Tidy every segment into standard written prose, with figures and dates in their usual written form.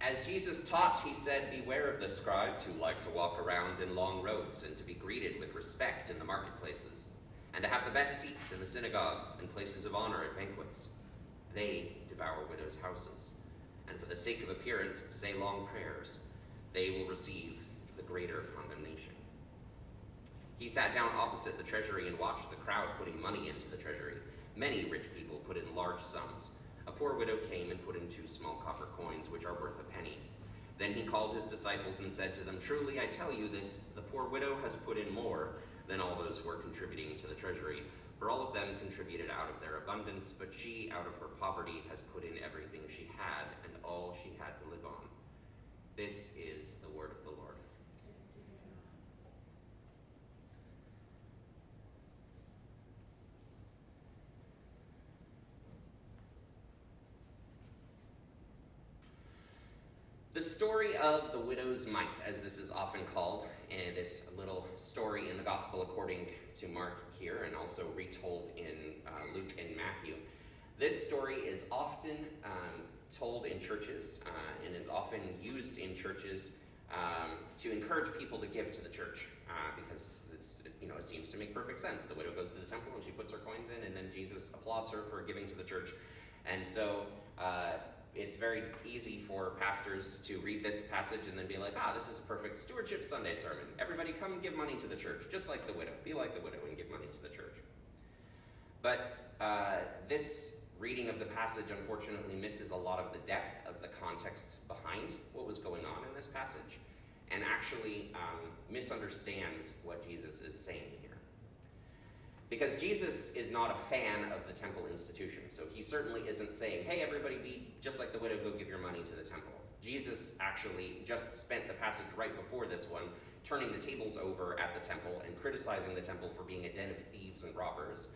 As Jesus taught, he said, "Beware of the scribes who like to walk around in long robes and to be greeted with respect in the marketplaces, and to have the best seats in the synagogues and places of honor at banquets. They devour widows' houses, and for the sake of appearance say long prayers. They will receive the greater condemnation." He sat down opposite the treasury and watched the crowd putting money into the treasury. Many rich people put in large sums. A poor widow came and put in 2 small copper coins, which are worth a penny. Then he called his disciples and said to them, "Truly I tell you this, the poor widow has put in more than all those who are contributing to the treasury. For all of them contributed out of their abundance, but she, out of her poverty, has put in everything she had and all she had to live on." This is the word of the Lord. The story of the widow's mite, as this is often called, and this little story in the Gospel according to Mark here, and also retold in Luke and Matthew. This story is often told in churches, and is often used in churches to encourage people to give to the church, because it seems to make perfect sense. The widow goes to the temple and she puts her coins in, and then Jesus applauds her for giving to the church. And so it's very easy for pastors to read this passage and then be like, this is a perfect stewardship Sunday sermon. Everybody come give money to the church, just like the widow. Be like the widow and give money to the church. But this reading of the passage unfortunately misses a lot of the depth of the context behind what was going on in this passage, and actually misunderstands what Jesus is saying here. Because Jesus is not a fan of the temple institution, so he certainly isn't saying, "Hey, everybody, be just like the widow, go give your money to the temple." Jesus actually just spent the passage right before this one turning the tables over at the temple and criticizing the temple for being a den of thieves and robbers.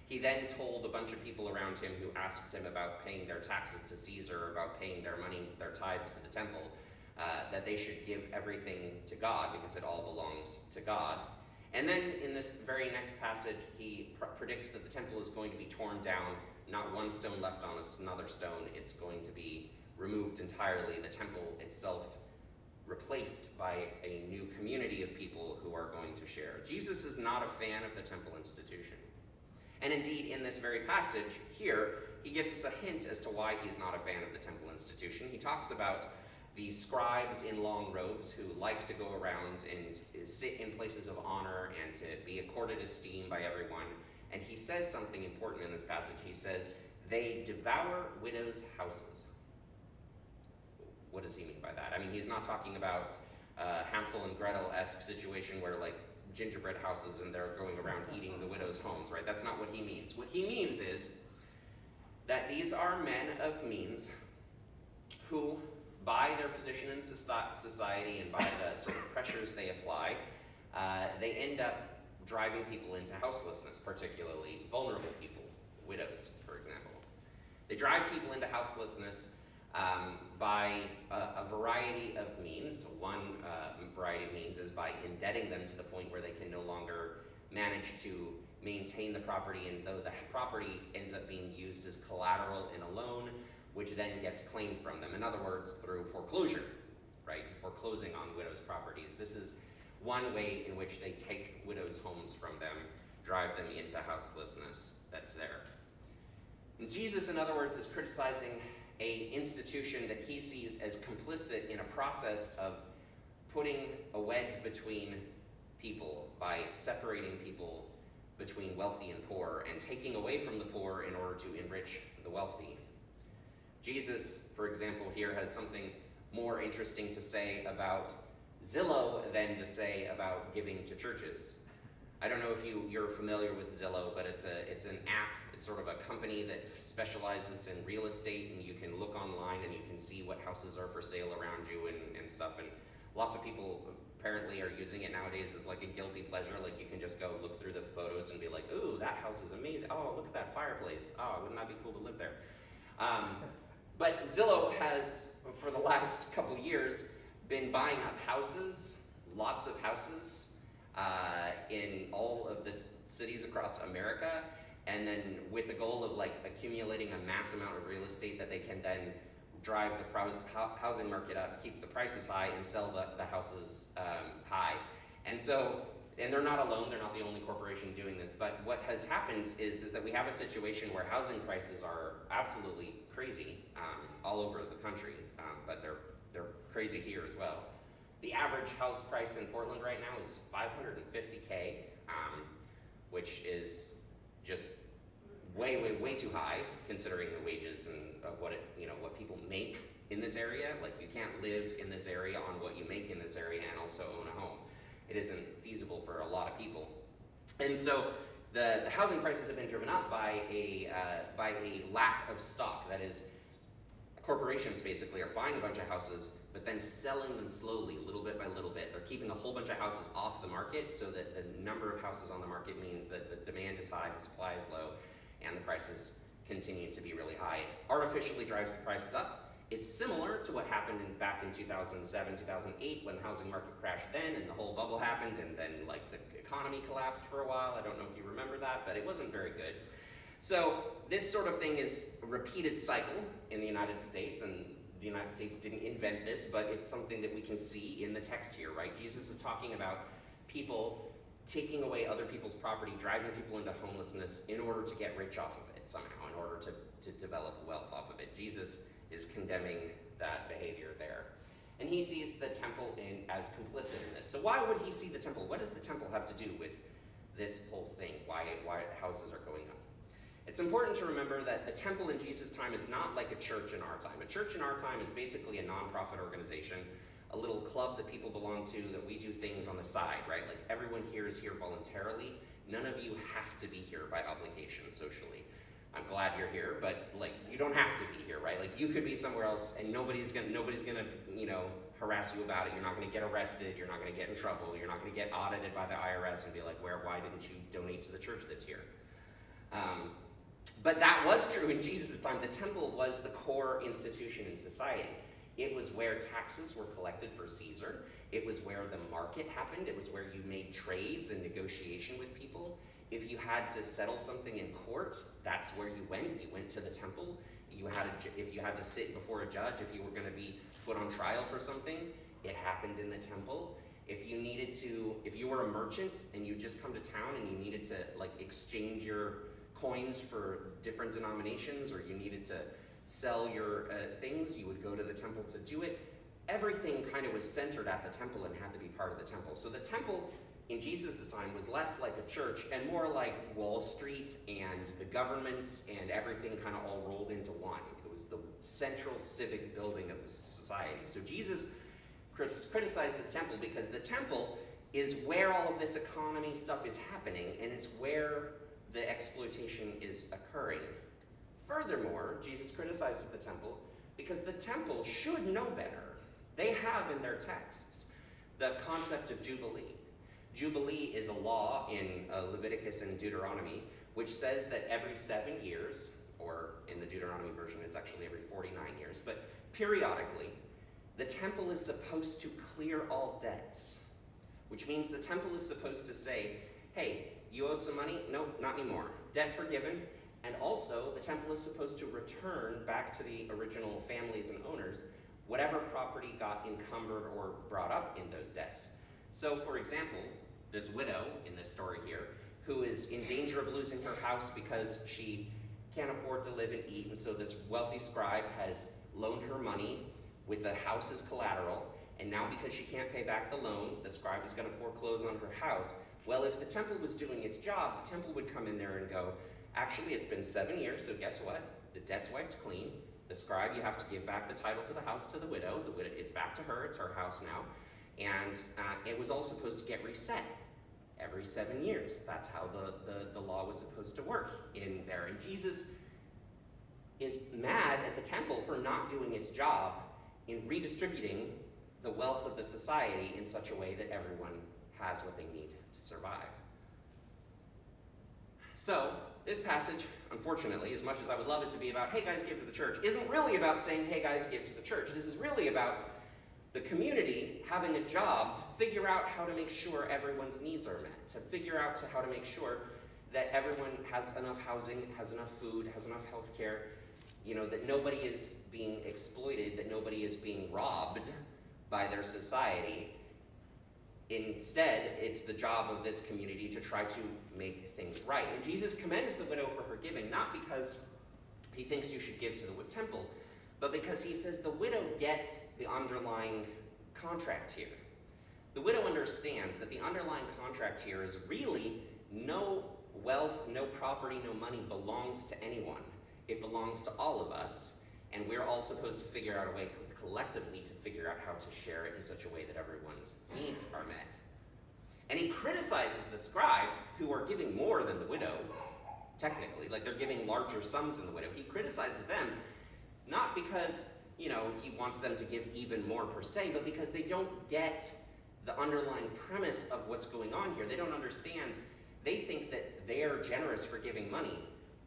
He then told a bunch of people around him who asked him about paying their taxes to Caesar, about paying their money, their tithes to the temple, that they should give everything to God because it all belongs to God. And then in this very next passage, he predicts that the temple is going to be torn down, not one stone left on another stone. It's going to be removed entirely, the temple itself replaced by a new community of people who are going to share. Jesus is not a fan of the temple institution. And indeed, in this very passage here, he gives us a hint as to why he's not a fan of the temple institution. He talks about the scribes in long robes who like to go around and sit in places of honor and to be accorded esteem by everyone. And he says something important in this passage. He says, "They devour widows' houses." What does he mean by that? I mean, he's not talking about Hansel and Gretel-esque situation where like gingerbread houses and they're going around eating the widows' homes, right? That's not what he means. What he means is that these are men of means who, by their position in society and by the sort of pressures they apply, they end up driving people into houselessness, particularly vulnerable people, widows, for example. They drive people into houselessness by a variety of means. One variety of means is by indebting them to the point where they can no longer manage to maintain the property, and though the property ends up being used as collateral in a loan, which then gets claimed from them. In other words, through foreclosure, right? Foreclosing on widows' properties. This is one way in which they take widows' homes from them, drive them into houselessness that's there. And Jesus, in other words, is criticizing an institution that he sees as complicit in a process of putting a wedge between people by separating people between wealthy and poor and taking away from the poor in order to enrich the wealthy. Jesus, for example, here has something more interesting to say about Zillow than to say about giving to churches. I don't know if you're familiar with Zillow, but it's an app. It's sort of a company that specializes in real estate, and you can look online and you can see what houses are for sale around you and stuff. And lots of people apparently are using it nowadays as like a guilty pleasure. Like you can just go look through the photos and be like, "Ooh, that house is amazing. Oh, look at that fireplace. Oh, wouldn't that be cool to live there?" But Zillow has, for the last couple years, been buying up houses, lots of houses, in all of the cities across America, and then with the goal of like accumulating a mass amount of real estate that they can then drive the housing market up, keep the prices high, and sell the houses high. And they're not alone, they're not the only corporation doing this, but what has happened is that we have a situation where housing prices are absolutely crazy all over the country, but they're crazy here as well. The average house price in Portland right now is $550K, which is just way too high considering the wages and of what people make in this area. Like, you can't live in this area on what you make in this area and also own a home. It isn't feasible for a lot of people. And so the housing prices have been driven up by a lack of stock. That is, corporations basically are buying a bunch of houses, but then selling them slowly, little bit by little bit. They're keeping a whole bunch of houses off the market so that the number of houses on the market means that the demand is high, the supply is low, and the prices continue to be really high. It artificially drives the prices up. It's similar to what happened back in 2007, 2008, when the housing market crashed then, and the whole bubble happened, and then the economy collapsed for a while. I don't know if you remember that, but it wasn't very good. So this sort of thing is a repeated cycle in the United States, and the United States didn't invent this, but it's something that we can see in the text here, right? Jesus is talking about people taking away other people's property, driving people into homelessness in order to get rich off of it somehow, in order to develop wealth off of it. Jesus is condemning that behavior there. And he sees the temple as complicit in this. So why would he see the temple? What does the temple have to do with this whole thing? Why houses are going up? It's important to remember that the temple in Jesus' time is not like a church in our time. A church in our time is basically a nonprofit organization, a little club that people belong to, that we do things on the side, right? Like, everyone here is here voluntarily. None of you have to be here by obligation socially. I'm glad you're here, but you don't have to be here, right? Like, you could be somewhere else, and nobody's gonna harass you about it. You're not gonna get arrested. You're not gonna get in trouble. You're not gonna get audited by the IRS and be like, why didn't you donate to the church this year? But that was true in Jesus' time. The temple was the core institution in society. It was where taxes were collected for Caesar. It was where the market happened. It was where you made trades and negotiation with people. If you had to settle something in court, that's where you went. You went to the temple. If you had to sit before a judge, if you were going to be put on trial for something, it happened in the temple. If you were a merchant and you just come to town and you needed to exchange your coins for different denominations, or you needed to sell your things, you would go to the temple to do it. Everything kind of was centered at the temple and had to be part of the temple. So the temple in Jesus' time was less like a church and more like Wall Street and the governments and everything kind of all rolled into one. It was the central civic building of the society. So Jesus criticized the temple because the temple is where all of this economy stuff is happening, and it's where the exploitation is occurring. Furthermore, Jesus criticizes the temple because the temple should know better. They have in their texts the concept of Jubilee. Jubilee is a law in Leviticus and Deuteronomy, which says that every 7 years, or in the Deuteronomy version it's actually every 49 years, but periodically, the temple is supposed to clear all debts, which means the temple is supposed to say, hey, you owe some money? No, not anymore. Debt forgiven. And also, the temple is supposed to return back to the original families and owners whatever property got encumbered or brought up in those debts. So, for example, this widow in this story here, who is in danger of losing her house because she can't afford to live and eat, and so this wealthy scribe has loaned her money with the house as collateral, and now because she can't pay back the loan, the scribe is going to foreclose on her house. Well, if the temple was doing its job, the temple would come in there and go, actually, it's been 7 years, so guess what? The debt's wiped clean. The scribe, you have to give back the title to the house to the widow. It's back to her. It's her house now. And it was all supposed to get reset every 7 years. That's how the law was supposed to work in there. And Jesus is mad at the temple for not doing its job in redistributing the wealth of the society in such a way that everyone has what they need to survive. So, this passage, unfortunately, as much as I would love it to be about, hey guys, give to the church, isn't really about saying, hey guys, give to the church. This is really about the community having a job to figure out how to make sure everyone's needs are met, to figure out how to make sure that everyone has enough housing, has enough food, has enough health care, that nobody is being exploited, that nobody is being robbed by their society. Instead, it's the job of this community to try to make things right. And Jesus commends the widow for her giving, not because he thinks you should give to the temple, but because he says the widow gets the underlying contract here. The widow understands that the underlying contract here is really no wealth, no property, no money belongs to anyone. It belongs to all of us, and we're all supposed to figure out a way collectively to figure out how to share it in such a way that everyone's needs are met. And he criticizes the scribes who are giving more than the widow, technically, like they're giving larger sums than the widow. He criticizes them not because, he wants them to give even more per se, but because they don't get the underlying premise of what's going on here. They don't understand. They think that they're generous for giving money,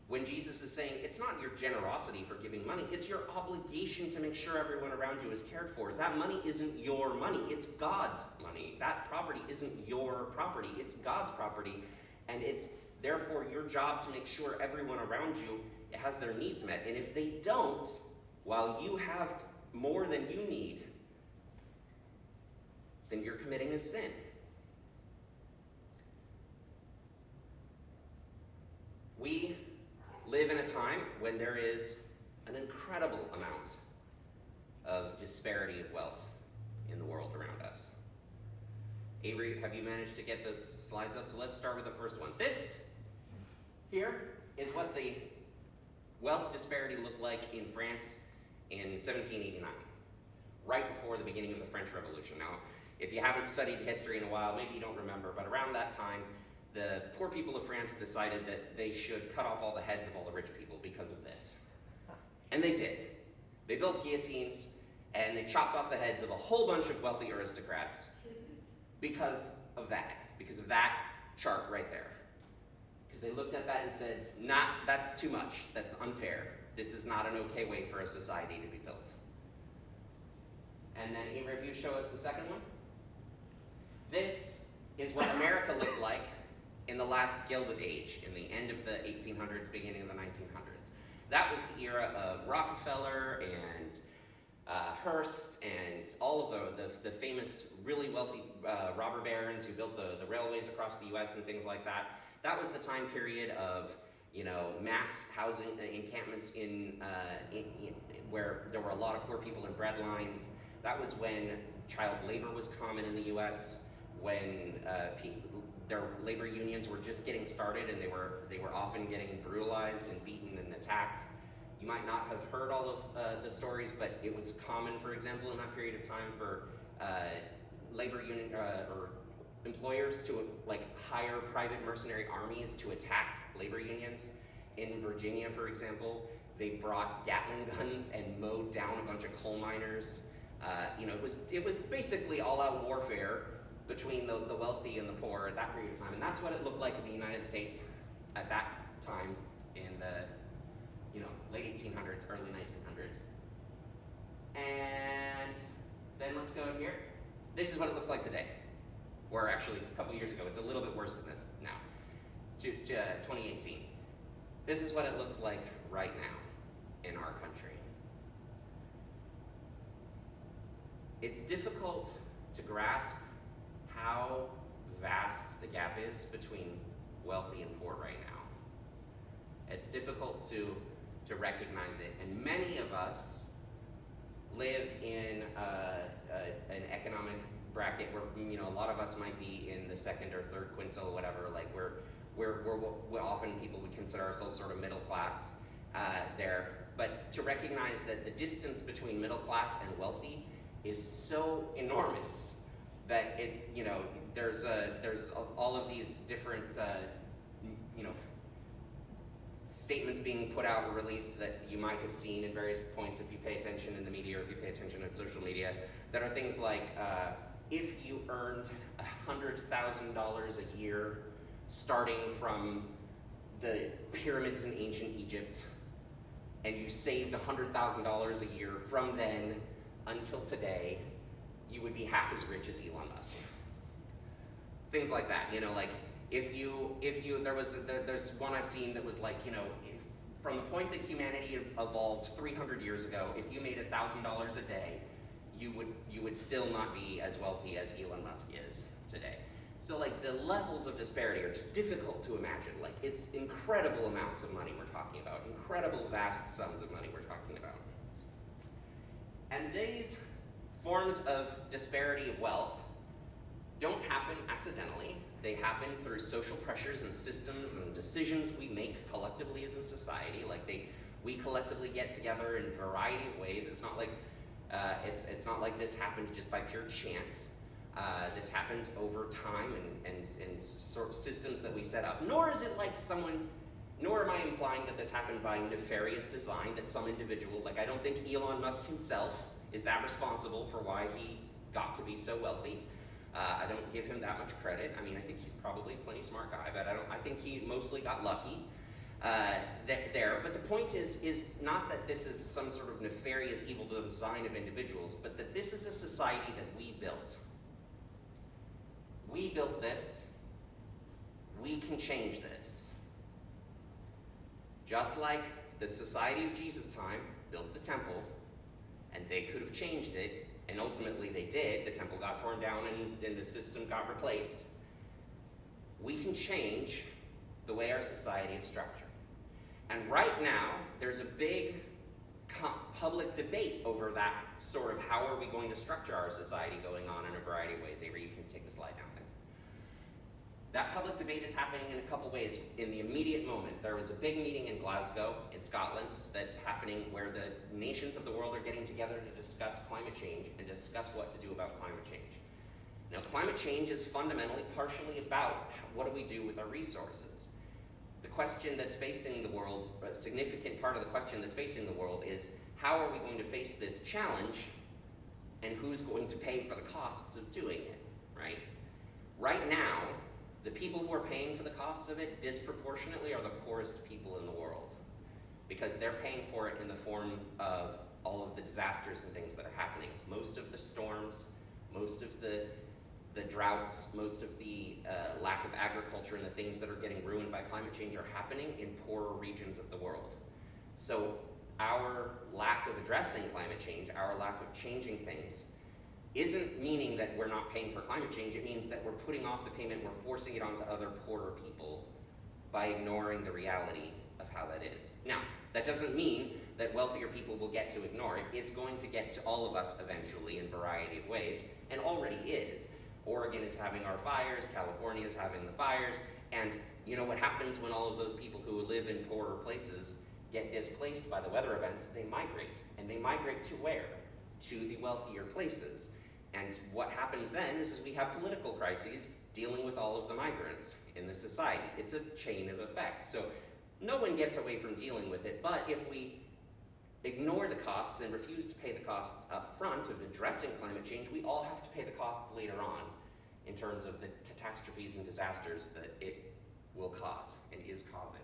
when Jesus is saying it's not your generosity for giving money, it's your obligation to make sure everyone around you is cared for. That money isn't your money, it's God's money. That property isn't your property, it's God's property, and it's therefore your job to make sure everyone around you has their needs met. And if they don't, while you have more than you need, then you're committing a sin. We live in a time when there is an incredible amount of disparity of wealth in the world around us. Avery, have you managed to get those slides up? So let's start with the first one. This here is what the wealth disparity looked like in France in 1789, right before the beginning of the French Revolution. Now, if you haven't studied history in a while, maybe you don't remember, but around that time, the poor people of France decided that they should cut off all the heads of all the rich people because of this. And they did. They built guillotines, and they chopped off the heads of a whole bunch of wealthy aristocrats because of that chart right there. Because they looked at that and said, that's too much, that's unfair. This is not an okay way for a society to be built. And then, Ava, if you show us the second one. This is what America looked like in the last Gilded Age, in the end of the 1800s, beginning of the 1900s. That was the era of Rockefeller and Hearst and all of the famous, really wealthy robber barons who built the railways across the US and things like that. That was the time period of mass housing encampments in where there were a lot of poor people in bread lines. That was when child labor was common in the US, when their labor unions were just getting started, and they were often getting brutalized and beaten and attacked. You might not have heard all of the stories, but it was common, for example, in that period of time for labor union or employers to hire private mercenary armies to attack labor unions. In Virginia, for example, they brought Gatling guns and mowed down a bunch of coal miners. It was basically all-out warfare between the wealthy and the poor at that period of time. And that's what it looked like in the United States at that time in the late 1800s, early 1900s. And then let's go in here. This is what it looks like today. Or actually, a couple years ago. It's a little bit worse than this now, to 2018. This is what it looks like right now in our country. It's difficult to grasp how vast the gap is between wealthy and poor right now. It's difficult to recognize it, and many of us live in an economic bracket where a lot of us might be in the second or third quintile, whatever. Like we're often people would consider ourselves sort of middle class there, but to recognize that the distance between middle class and wealthy is so enormous that there's all of these different statements being put out or released that you might have seen at various points if you pay attention in the media or if you pay attention in social media, that are things like if you earned $100,000 a year starting from the pyramids in ancient Egypt, and you saved $100,000 a year from then until today, you would be half as rich as Elon Musk. Things like that, if you there's one I've seen that was like, from the point that humanity evolved 300 years ago, if you made $1,000 a day, you would still not be as wealthy as Elon Musk is today. So like the levels of disparity are just difficult to imagine. Like it's incredible amounts of money we're talking about, incredible vast sums of money we're talking about. And these forms of disparity of wealth don't happen accidentally. They happen through social pressures and systems and decisions we make collectively as a society. Like we collectively get together in a variety of ways. It's not like it's not like this happened just by pure chance. This happened over time and sort of systems that we set up. Nor is it like nor am I implying that this happened by nefarious design, that some individual, like I don't think Elon Musk himself is that responsible for why he got to be so wealthy. I don't give him that much credit. I mean, I think he's probably a plenty smart guy, but I think he mostly got lucky there. But the point is not that this is some sort of nefarious evil design of individuals, but that this is a society that we built. We built this. We can change this. Just like the society of Jesus' time built the temple, and they could have changed it, and ultimately they did. The temple got torn down and the system got replaced. We can change the way our society is structured. And right now, there's a big public debate over that sort of how are we going to structure our society going on in a variety of ways. Avery, you can take the slide down, thanks. That public debate is happening in a couple ways. In the immediate moment, there was a big meeting in Glasgow, in Scotland, that's happening where the nations of the world are getting together to discuss climate change and discuss what to do about climate change. Now, climate change is fundamentally partially about what do we do with our resources. The question that's facing the world, a significant part of the question that's facing the world is how are we going to face this challenge and who's going to pay for the costs of doing it, right? Right now, the people who are paying for the costs of it disproportionately are the poorest people in the world because they're paying for it in the form of all of the disasters and things that are happening. Most of the storms, most of the droughts, most of the lack of agriculture and the things that are getting ruined by climate change are happening in poorer regions of the world. So our lack of addressing climate change, our lack of changing things, isn't meaning that we're not paying for climate change. It means that we're putting off the payment, we're forcing it onto other poorer people by ignoring the reality of how that is. Now, that doesn't mean that wealthier people will get to ignore it. It's going to get to all of us eventually in a variety of ways, and already is. Oregon is having our fires, California is having the fires, and you know what happens when all of those people who live in poorer places get displaced by the weather events? They migrate. And they migrate to where? To the wealthier places. And what happens then is we have political crises dealing with all of the migrants in the society. It's a chain of effects. So no one gets away from dealing with it, but if we ignore the costs and refuse to pay the costs up front of addressing climate change, we all have to pay the cost later on in terms of the catastrophes and disasters that it will cause and is causing.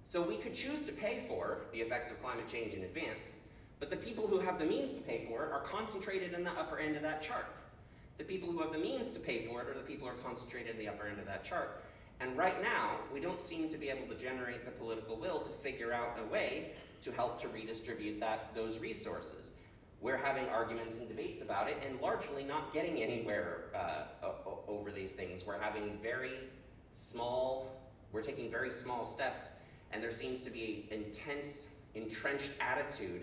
So we could choose to pay for the effects of climate change in advance, but the people who have the means to pay for it are concentrated in the upper end of that chart. The people who have the means to pay for it are the people who are concentrated in the upper end of that chart. And right now, we don't seem to be able to generate the political will to figure out a way to help to redistribute those resources. We're having arguments and debates about it and largely not getting anywhere over these things. We're taking very small steps, and there seems to be an intense, entrenched attitude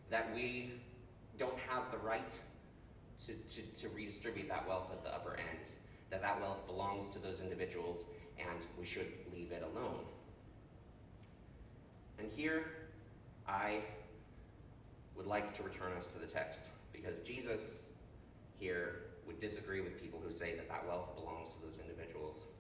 that we don't have the right to redistribute that wealth at the upper end, that wealth belongs to those individuals and we should leave it alone. And here, I would like to return us to the text, because Jesus here would disagree with people who say that wealth belongs to those individuals.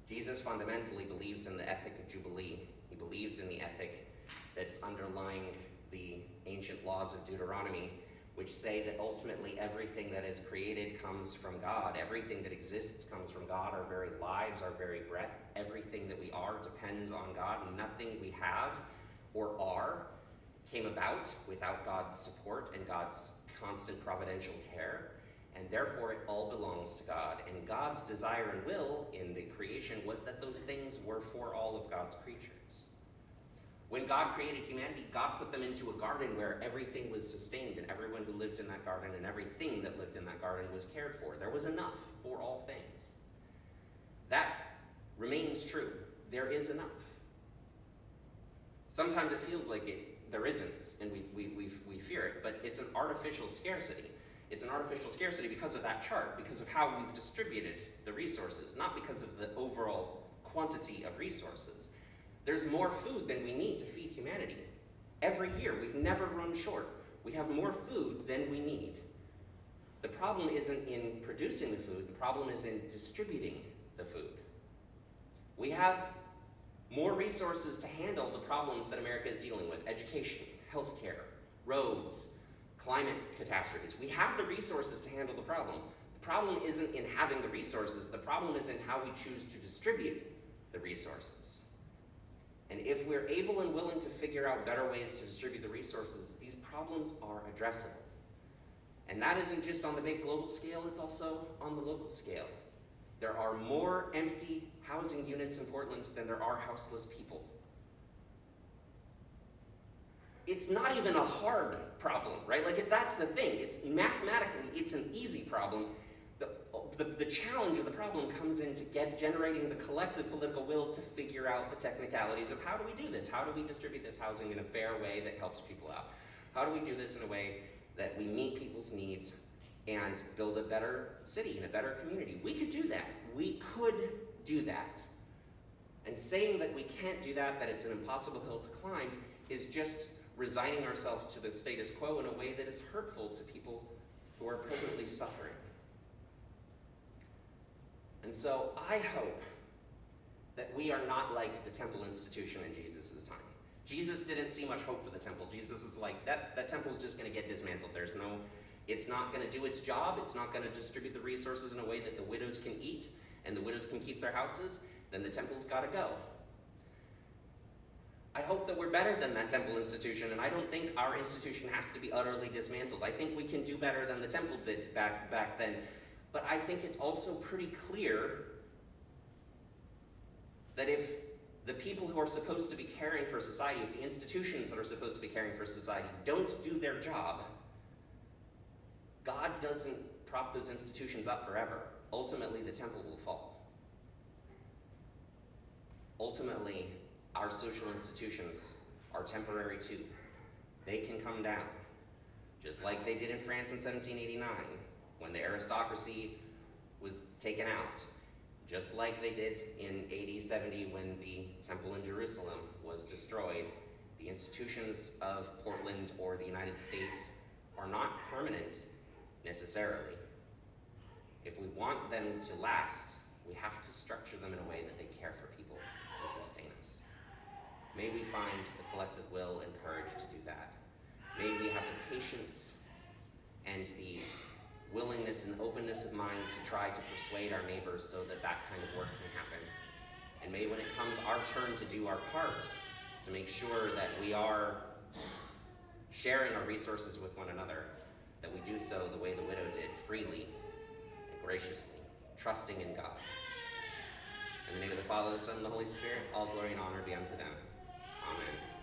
Jesus fundamentally believes in the ethic of Jubilee. He believes in the ethic that's underlying the ancient laws of Deuteronomy, which say that ultimately everything that is created comes from God. Everything that exists comes from God. Our very lives, our very breath, everything that we are depends on God. Nothing we have or are came about without God's support and God's constant providential care. and therefore it all belongs to God. And God's desire and will in the creation was that those things were for all of God's creatures. When God created humanity, God put them into a garden where everything was sustained, and everyone who lived in that garden and everything that lived in that garden was cared for. There was enough for all things. That remains true. There is enough. Sometimes it feels like there isn't, and we fear it, but it's an artificial scarcity. It's an artificial scarcity because of that chart, because of how we've distributed the resources, not because of the overall quantity of resources. There's more food than we need to feed humanity. Every year, we've never run short. We have more food than we need. The problem isn't in producing the food, the problem is in distributing the food. We have more resources to handle the problems that America is dealing with: education, healthcare, roads, climate catastrophes. We have the resources to handle the problem. The problem isn't in having the resources, the problem is in how we choose to distribute the resources. And if we're able and willing to figure out better ways to distribute the resources, these problems are addressable. And that isn't just on the big global scale, it's also on the local scale. There are more empty housing units in Portland than there are houseless people. It's not even a hard problem, right? That's the thing. Mathematically, it's an easy problem. The challenge of the problem comes into generating the collective political will to figure out the technicalities of how do we do this? How do we distribute this housing in a fair way that helps people out? How do we do this in a way that we meet people's needs and build a better city and a better community? We could do that. We could do that. And saying that we can't do that, that it's an impossible hill to climb, is just resigning ourselves to the status quo in a way that is hurtful to people who are presently suffering. And so I hope that we are not like the temple institution in Jesus' time. Jesus didn't see much hope for the temple. Jesus is like, that temple's just going to get dismantled. It's not going to do its job. It's not going to distribute the resources in a way that the widows can eat and the widows can keep their houses. Then the temple's got to go. I hope that we're better than that temple institution, and I don't think our institution has to be utterly dismantled. I think we can do better than the temple did back then. But I think it's also pretty clear that if the people who are supposed to be caring for society, if the institutions that are supposed to be caring for society don't do their job, God doesn't prop those institutions up forever. Ultimately, the temple will fall. Ultimately, our social institutions are temporary too. They can come down, just like they did in France in 1789, when the aristocracy was taken out, just like they did in AD 70 when the temple in Jerusalem was destroyed. The institutions of Portland or the United States are not permanent necessarily. If we want them to last, we have to structure them in a way that they care for people and sustain us. May we find the collective will and courage to do that. May we have the patience and the willingness and openness of mind to try to persuade our neighbors so that that kind of work can happen. And may when it comes our turn to do our part, to make sure that we are sharing our resources with one another, that we do so the way the widow did, freely and graciously, trusting in God. In the name of the Father, the Son, and the Holy Spirit, all glory and honor be unto them. Amen.